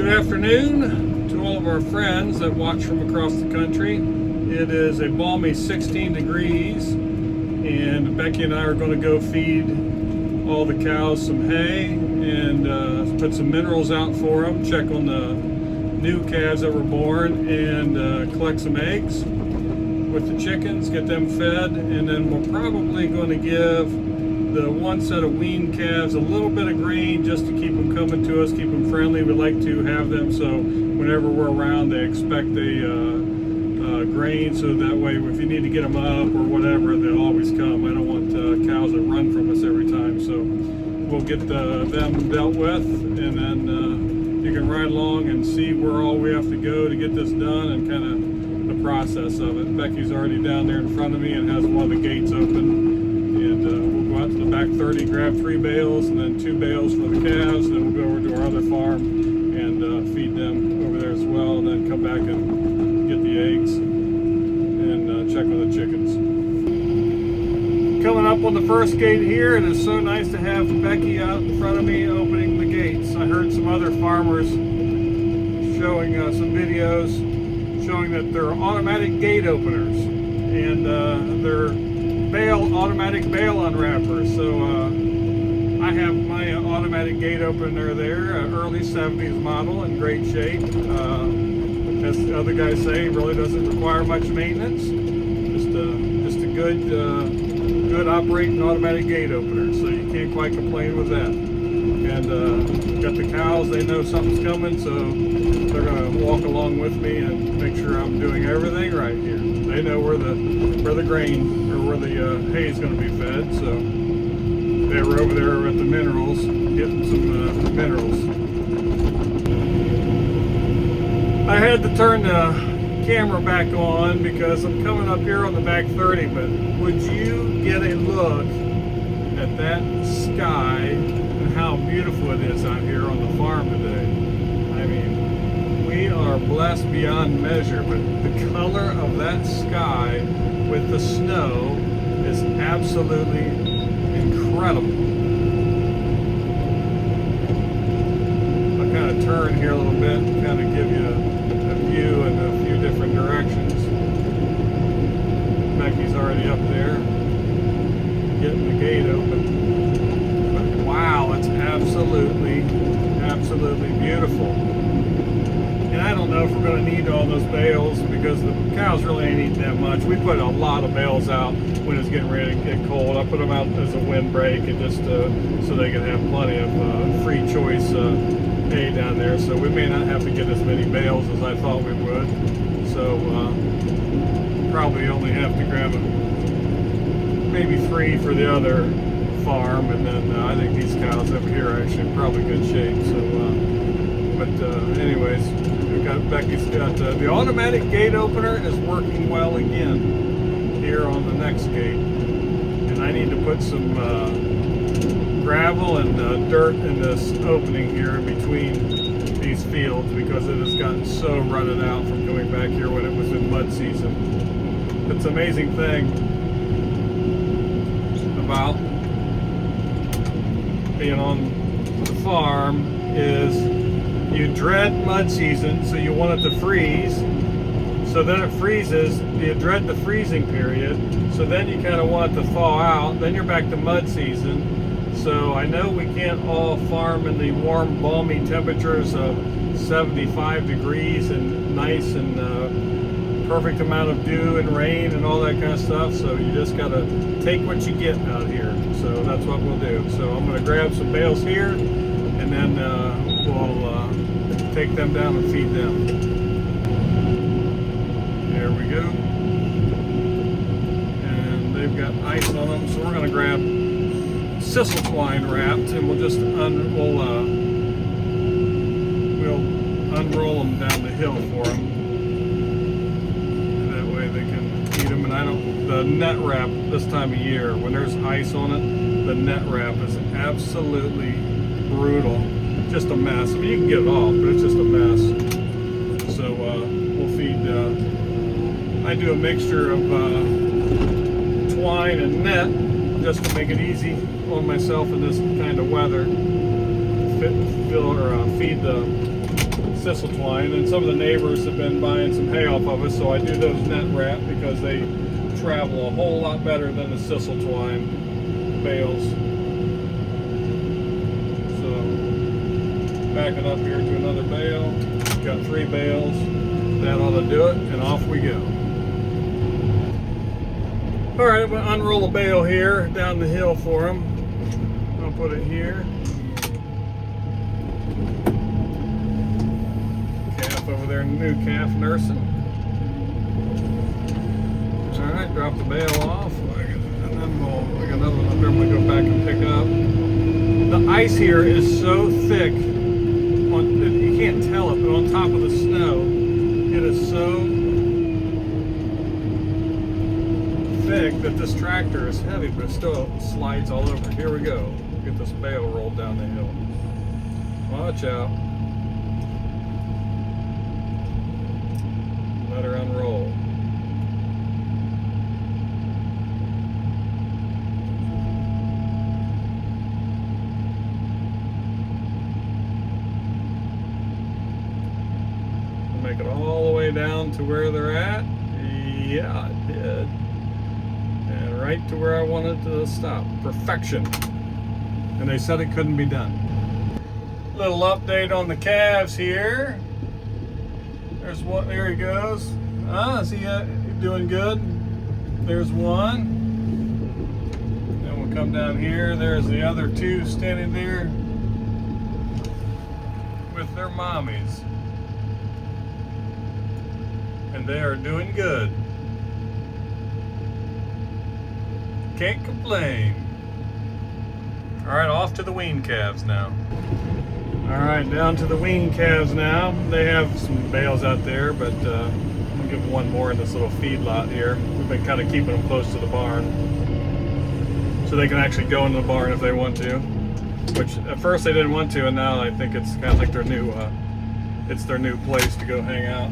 Good afternoon to all of our friends that watch from across the country. It is a balmy 16 degrees, and Becky and I are going to go feed all the cows some hay and put some minerals out for them, check on the new calves that were born, and collect some eggs with the chickens, get them fed, and then we're probably going to give the one set of weaned calves a little bit of grain just to keep them coming to us, keep them friendly. We like to have them so whenever we're around they expect a grain, so that way if you need to get them up or whatever, they'll always come. I don't want cows that run from us every time, so we'll get them dealt with, and then you can ride along and see where all we have to go to get this done and kind of the process of it. Becky's already down there in front of me and has one of the gates open, and we'll go out to the back 30, grab 3 bales and then 2 bales for the calves, and then we'll go over to our other farm and feed them over there as well, and then come back and get the eggs and check on the chickens. Coming up on the first gate here, it is so nice to have Becky out in front of me opening the gates. I heard some other farmers showing some videos showing that they're automatic gate openers, and they're automatic bale unwrappers. So I have my automatic gate opener there, early 70s model, in great shape. As the other guys say, it really doesn't require much maintenance. Just a good operating automatic gate opener, so you can't quite complain with that. And got the cows, they know something's coming, so they're going to walk along with me and make sure I'm doing everything right here. They know where the grain or where the hay is going to be fed, so they were over there at the minerals getting some minerals. I had to turn the camera back on because I'm coming up here on the back 30, but would you get a look at that sky and how beautiful it is out here on the farm today? I mean, we are blessed beyond measure, but the color of that sky with the snow is absolutely incredible. I'll kind of turn here a little bit and kind of give you a view in a few different directions. Becky's already up there getting the gate open. But wow, it's absolutely beautiful. And I don't know if we're going to need all those bales because the cows really ain't eating that much. We put a lot of bales out when it's getting ready to get cold. I put them out as a windbreak and just so they can have plenty of free choice hay down there. So we may not have to get as many bales as I thought we would. So probably only have to grab maybe 3 for the other farm, and then I think these cows over here are actually in probably good shape. So, anyways, Becky's got the automatic gate opener is working well again here on the next gate, and I need to put some gravel and dirt in this opening here in between these fields because it has gotten so rutted out from coming back here when it was in mud season. It's an amazing thing about being on the farm is you dread mud season, so you want it to freeze. So then it freezes, you dread the freezing period, so then you kind of want it to thaw out, then you're back to mud season. So I know we can't all farm in the warm, balmy temperatures of 75 degrees and nice and perfect amount of dew and rain and all that kind of stuff, so you just got to take what you get out here. So that's what we'll do. So I'm going to grab some bales here, and then we'll take them down and feed them. There we go. And they've got ice on them, so we're going to grab sisal twine wrapped, and we'll just we'll unroll them down the hill for them. And that way they can eat them. And the net wrap this time of year, when there's ice on it, the net wrap is absolutely brutal. Just a mess. I mean, you can get it off, but it's just a mess. So we'll feed. I do a mixture of twine and net just to make it easy on myself in this kind of weather. Feed the sisal twine, and some of the neighbors have been buying some hay off of us, so I do those net wrap because they travel a whole lot better than the sisal twine bales. So backing up here to another bale. Got 3 bales. That ought to do it, and off we go. All right, I'm going to unroll a bale here down the hill for him. I'll put it here. Calf over there, new calf nursing. All right, drop the bale off. And then we got another one up there. I'm going to go back and pick up. The ice here is so thick, you can't tell it, but on top of the snow, it is so thick that this tractor is heavy, but it still slides all over. Here we go. Get this bale rolled down the hill. Watch out. Let her unroll. Make it all the way down to where they're at. Yeah, it did. And right to where I wanted to stop. Perfection. And they said it couldn't be done. Little update on the calves here. There's one. There he goes. Is he doing good? There's one. Then we'll come down here. There's the other 2 standing there with their mommies. And they are doing good. Can't complain. All right, off to the wean calves now. All right, down to the wean calves now. They have some bales out there, but we'll give one more in this little feed lot here. We've been kind of keeping them close to the barn so they can actually go into the barn if they want to, which at first they didn't want to, and now I think it's kind of like their new, it's their new place to go hang out.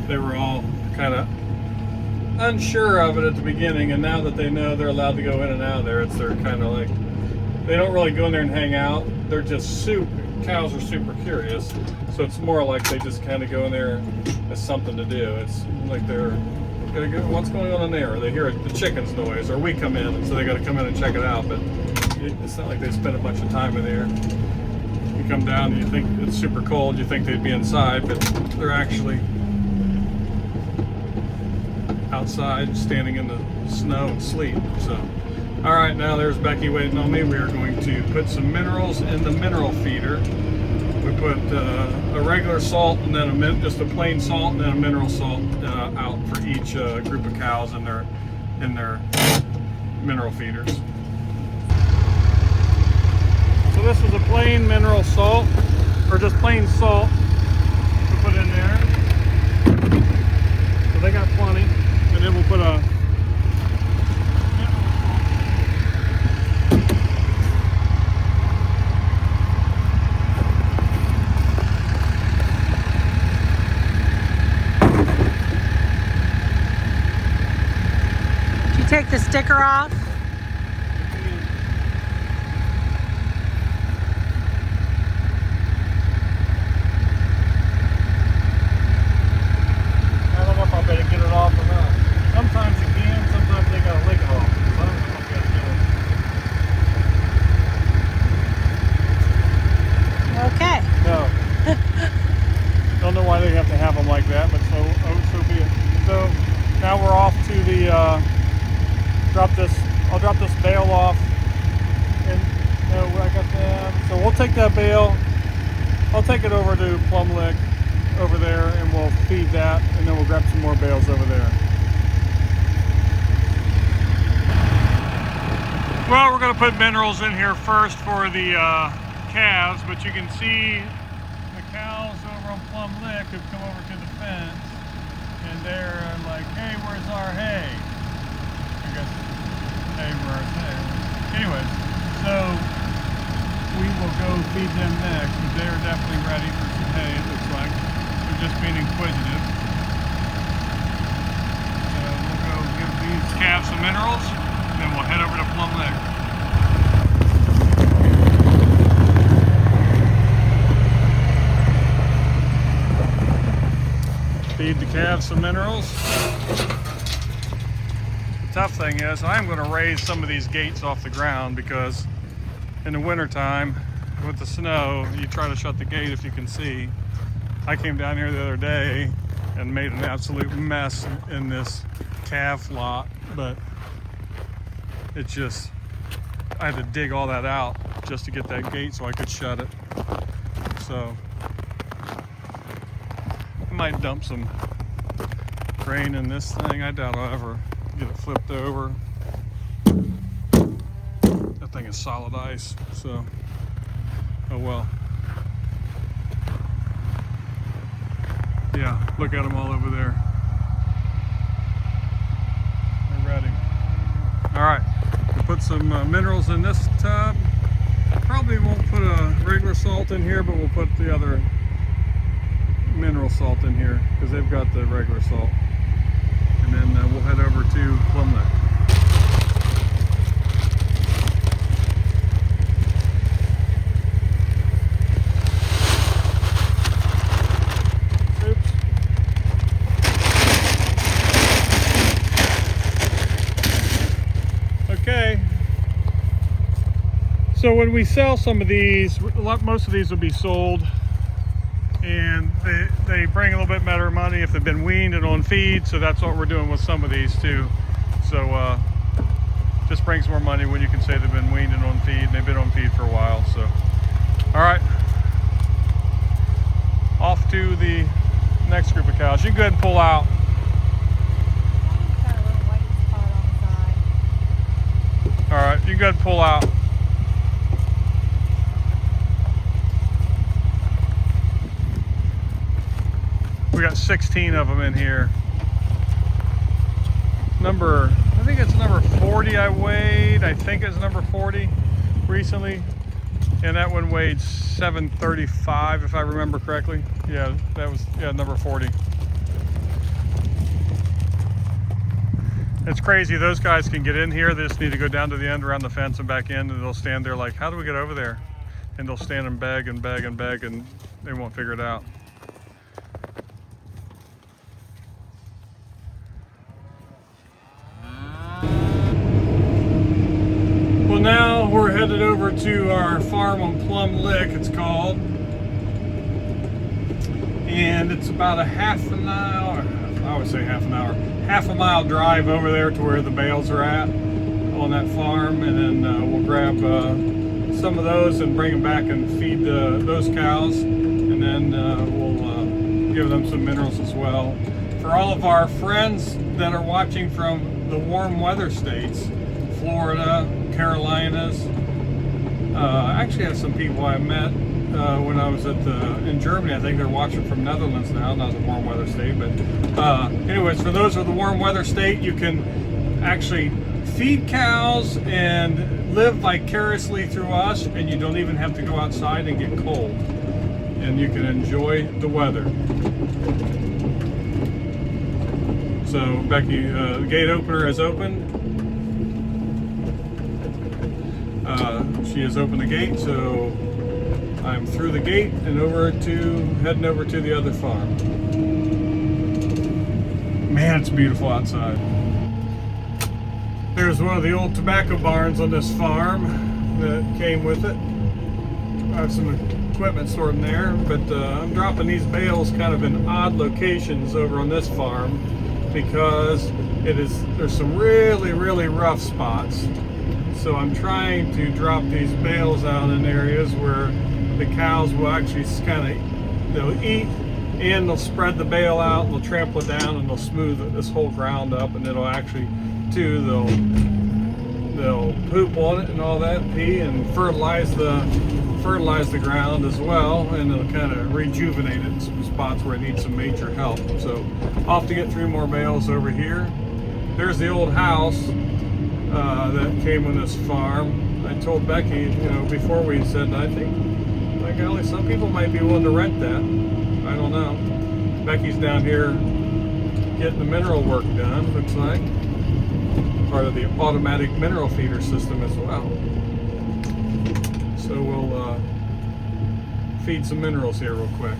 They were all kind of unsure of it at the beginning, and now that they know they're allowed to go in and out of there, they're kind of like, they don't really go in there and hang out. They're just cows are super curious, so it's more like they just kind of go in there as something to do. It's like they're gonna go, what's going on in there? Or they hear the chicken's noise, or we come in, and so they got to come in and check it out. But it's not like they spend a bunch of time in there. You come down and you think it's super cold. You think they'd be inside, but they're actually outside, standing in the snow and sleet. So, all right, now there's Becky waiting on me. We are going to put some minerals in the mineral feeder. We put a regular salt, and then just a plain salt, and then a mineral salt out for each group of cows in their mineral feeders. So this is a plain mineral salt, or just plain salt to put in there. So they got plenty. And then we'll put a Did you take the sticker off? I don't know if I'll better get it off or not. Sometimes you can, sometimes they gotta lick it off. I don't know if I Okay. No. Don't know why they have to have them like that, but so be it. So now we're off to the I'll drop this bale off, and I got that. So we'll take that bale. I'll take it over to Plum Lick over there, and we'll feed that, and then we'll grab some more bales over there. Well, we're going to put minerals in here first for the calves, but you can see the cows over on Plum Lick have come over to the fence, and they're like, hey, where's our hay? I guess, hey, where's hay? Anyways, so we will go feed them next, but they're definitely ready for some hay, it looks like. They're just being inquisitive. So we'll go give these calves some minerals, and then we'll head over to Plum Lick. feed the calves some minerals. The tough thing is I'm going to raise some of these gates off the ground because in the wintertime with the snow, you try to shut the gate if you can see. I came down here the other day and made an absolute mess in this calf lot, but it just, I had to dig all that out just to get that gate so I could shut it. So I might dump some grain in this thing. I doubt I'll ever get it flipped over. That thing is solid ice, so oh well. Yeah, look at them all over there. They're ready. All right, we'll put some minerals in this tub. Probably won't put a regular salt in here, but we'll put the other mineral salt in here because they've got the regular salt. And then we'll head over to Plum Lick. Okay, so when we sell some of these, most of these will be sold, and they bring a little bit better money if they've been weaned and on feed, so that's what we're doing with some of these too. So just brings more money when you can say they've been weaned and on feed, and they've been on feed for a while. So all right, off to the next group of cows. You can go ahead and pull out. All right, you can go ahead and pull out. We got 16 of them in here. I think it's number 40 I weighed. I think it's number 40 recently. And that one weighed 735 if I remember correctly. Yeah, that was, yeah, number 40. It's crazy, those guys can get in here. They just need to go down to the end around the fence and back in, and they'll stand there like, how do we get over there? And they'll stand and beg and beg and beg, and they won't figure it out. Well, now we're headed over to our farm on Plum Lick, it's called. And it's about a half an hour, I would say half a mile drive over there to where the bales are at on that farm, and then we'll grab some of those and bring them back and feed those cows, and then we'll give them some minerals as well. For all of our friends that are watching from the warm weather states, Florida, Carolinas, I actually have some people I met when I was in Germany. I think they're watching from Netherlands now, not a warm weather state, but anyways, for those of the warm weather state, you can actually feed cows and live vicariously through us, and you don't even have to go outside and get cold, and you can enjoy the weather. So Becky, the gate opener has opened. She has opened the gate, so I'm through the gate and heading over to the other farm. Man, it's beautiful outside. There's one of the old tobacco barns on this farm that came with it. I have some equipment stored in there, but I'm dropping these bales kind of in odd locations over on this farm because there's some really, really rough spots. So I'm trying to drop these bales out in areas where the cows will actually they'll eat and they'll spread the bale out, and they'll trample it down, and they'll smooth this whole ground up, and it'll actually they'll poop on it and all that, pee, and fertilize the ground as well, and it'll kind of rejuvenate it in some spots where it needs some major help. So I'll have to get 3 more bales over here. There's the old house that came on this farm. I told Becky, before we said, I think, by golly, some people might be willing to rent that. I don't know. Becky's down here getting the mineral work done, looks like. Part of the automatic mineral feeder system as well. So we'll feed some minerals here real quick.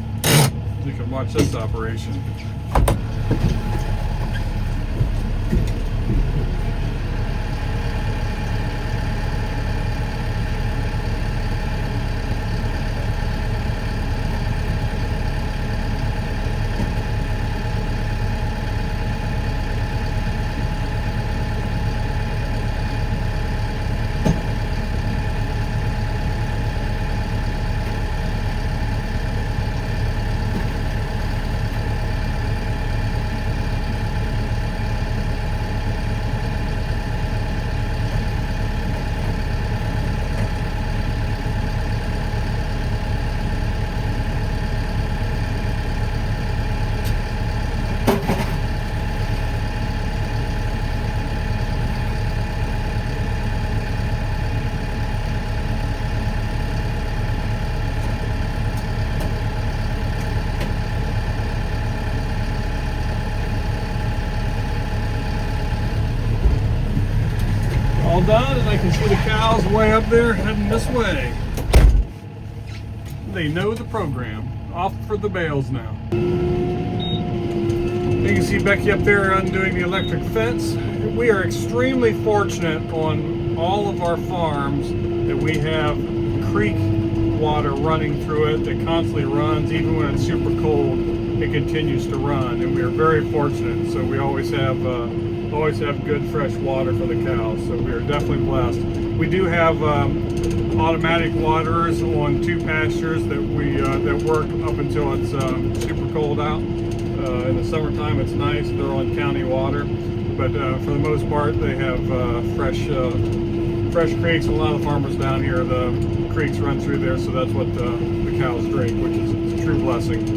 You can watch this operation. All done, and I can see the cows way up there heading this way. They know the program. Off for the bales now. You can see Becky up there undoing the electric fence. We are extremely fortunate on all of our farms that we have creek water running through it that constantly runs. Even when it's super cold, it continues to run, and we are very fortunate. So we always have good fresh water for the cows. So we are definitely blessed. We do have automatic waterers on 2 pastures that we that work up until it's super cold out. In the summertime, it's nice. They're on county water, but for the most part, they have fresh creeks. A lot of the farmers down here, the creeks run through there, so that's what the cows drink, which is a true blessing.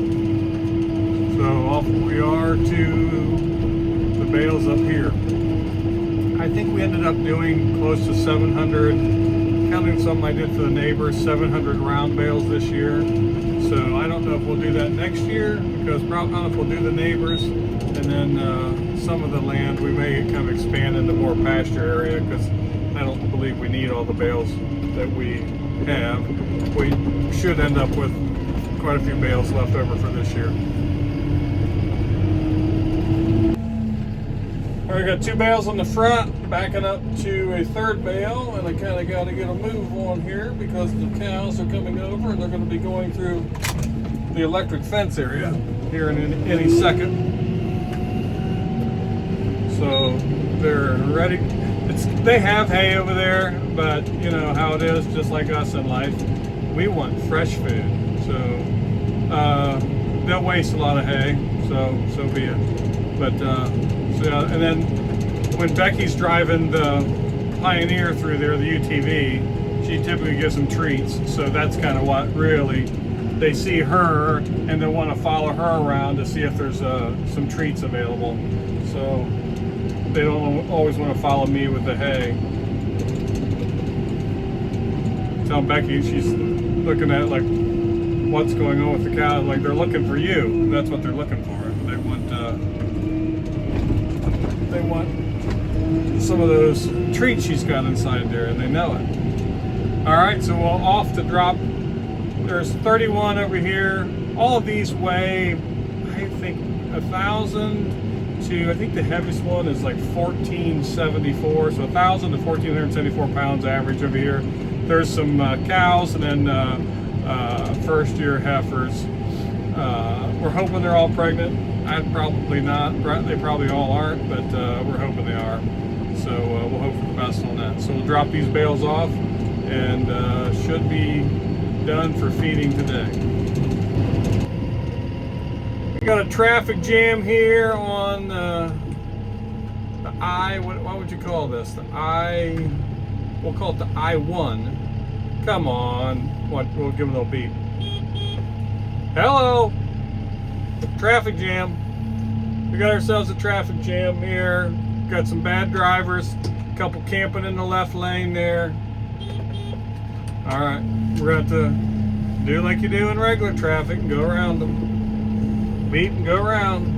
So off we are to the bales up here. I think we ended up doing close to 700, counting some I did for the neighbors, 700 round bales this year. So I don't know if we'll do that next year, because probably not if we'll do the neighbors, and then some of the land we may kind of expand into more pasture area, because I don't believe we need all the bales that we have. We should end up with quite a few bales left over for this year. All right, I got 2 bales on the front, backing up to a 3rd bale, and I kind of got to get a move on here because the cows are coming over and they're going to be going through the electric fence area here in any second. So they're ready. They have hay over there, but you know how it is, just like us in life. We want fresh food, so they'll waste a lot of hay, so be it. But and then when Becky's driving the Pioneer through there, the UTV, she typically gives them treats. So that's kind of what really, they see her and they want to follow her around to see if there's some treats available. So they don't always want to follow me with the hay. Tell Becky, she's looking at like what's going on with the cow. Like they're looking for you. That's what they're looking for. They want some of those treats she's got inside there, and they know it. All right, so we'll off the drop. There's 31 over here. All of these weigh, I think, 1,000 to, I think the heaviest one is like 1,474. So 1,000 to 1,474 pounds average over here. There's some cows and then first-year heifers. We're hoping they're all pregnant. I'd probably not. They probably all aren't, but we're hoping they are. So we'll hope for the best on that. So we'll drop these bales off, and should be done for feeding today. We got a traffic jam here on the I. What would you call this? The I. We'll call it the I-1. Come on. We'll give them a little beep. Hello. Traffic jam. We got ourselves a traffic jam here. Got some bad drivers, a couple camping in the left lane there. All right, we're going to do like you do in regular traffic and go around them. Beat and go around.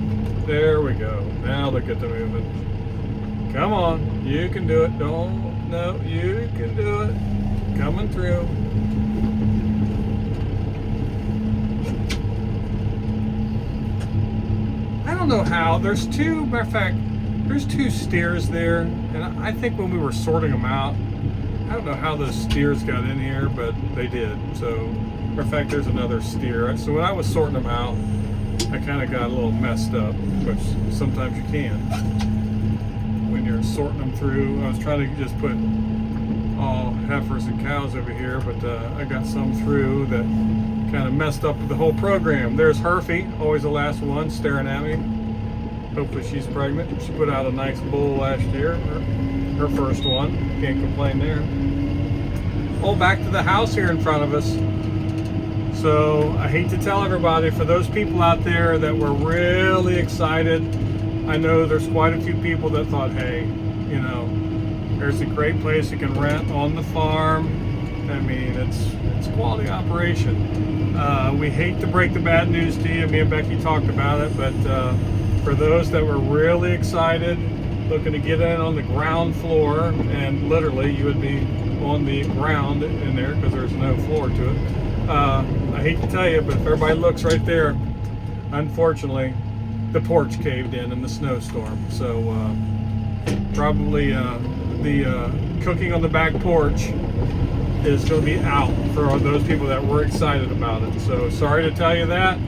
There we go. Now look at the movement. Come on, you can do it. No, you can do it. Coming through. know how. There's two, matter of fact, there's two steers there, and I think when we were sorting them out, I don't know how those steers got in here, but they did. So, matter of fact, there's another steer. So when I was sorting them out, I kind of got a little messed up, which sometimes you can when you're sorting them through. I was trying to just put all heifers and cows over here, but I got some through that kind of messed up the whole program. There's Herfy, always the last one, staring at me. Hopefully she's pregnant. She put out a nice bull last year, her first one. Can't complain there. Oh, back to the house here in front of us. So I hate to tell everybody, for those people out there that were really excited, I know there's quite a few people that thought, hey, you know, there's a great place you can rent on the farm. I mean, it's quality operation. We hate to break the bad news to you. Me and Becky talked about it, but for those that were really excited, looking to get in on the ground floor, and literally you would be on the ground in there because there's no floor to it. I hate to tell you, but if everybody looks right there, unfortunately, the porch caved in the snowstorm. So probably the cooking on the back porch is going to be out for those people that were excited about it. So sorry to tell you that.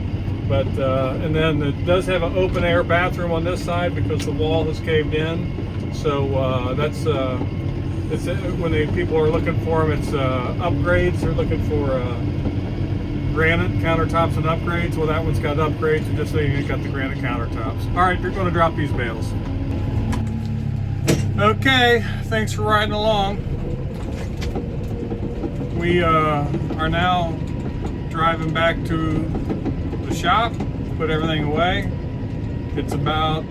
But and then it does have an open air bathroom on this side because the wall has caved in. So that's it's when people are looking for them, it's upgrades. They're looking for granite countertops and upgrades. Well, that one's got upgrades, so just so you got the granite countertops. All right, you're going to drop these bales. Okay, thanks for riding along. We are now driving back to the shop, put everything away. It's about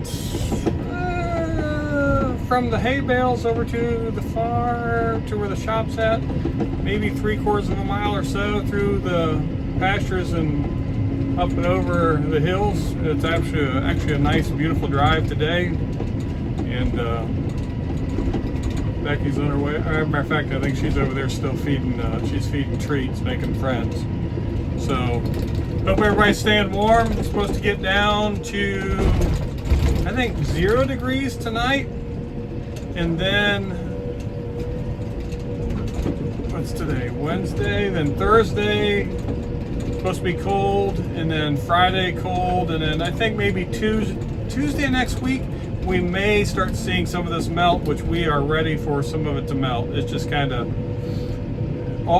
from the hay bales over to the farm to where the shop's at, maybe 3/4 of a mile or so through the pastures and up and over the hills. It's actually a nice, beautiful drive today, and Becky's on her way. As a matter of fact, I think she's over there still feeding. She's feeding treats, making friends. So, hope everybody's staying warm. It's supposed to get down to, I think, 0 degrees tonight. And then, what's today? Wednesday, then Thursday, supposed to be cold, and then Friday cold, and then I think maybe Tuesday next week, we may start seeing some of this melt, which we are ready for some of it to melt. It's just kind of,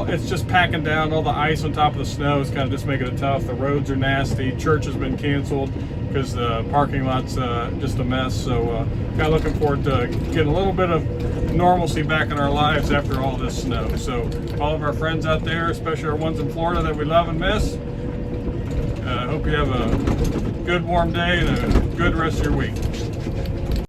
it's just packing down all the ice on top of the snow. It's kind of just making it tough. The roads are nasty. Church has been canceled because the parking lot's just a mess. So kind of looking forward to getting a little bit of normalcy back in our lives after all this snow. So all of our friends out there, especially our ones in Florida that we love and miss, hope you have a good warm day and a good rest of your week.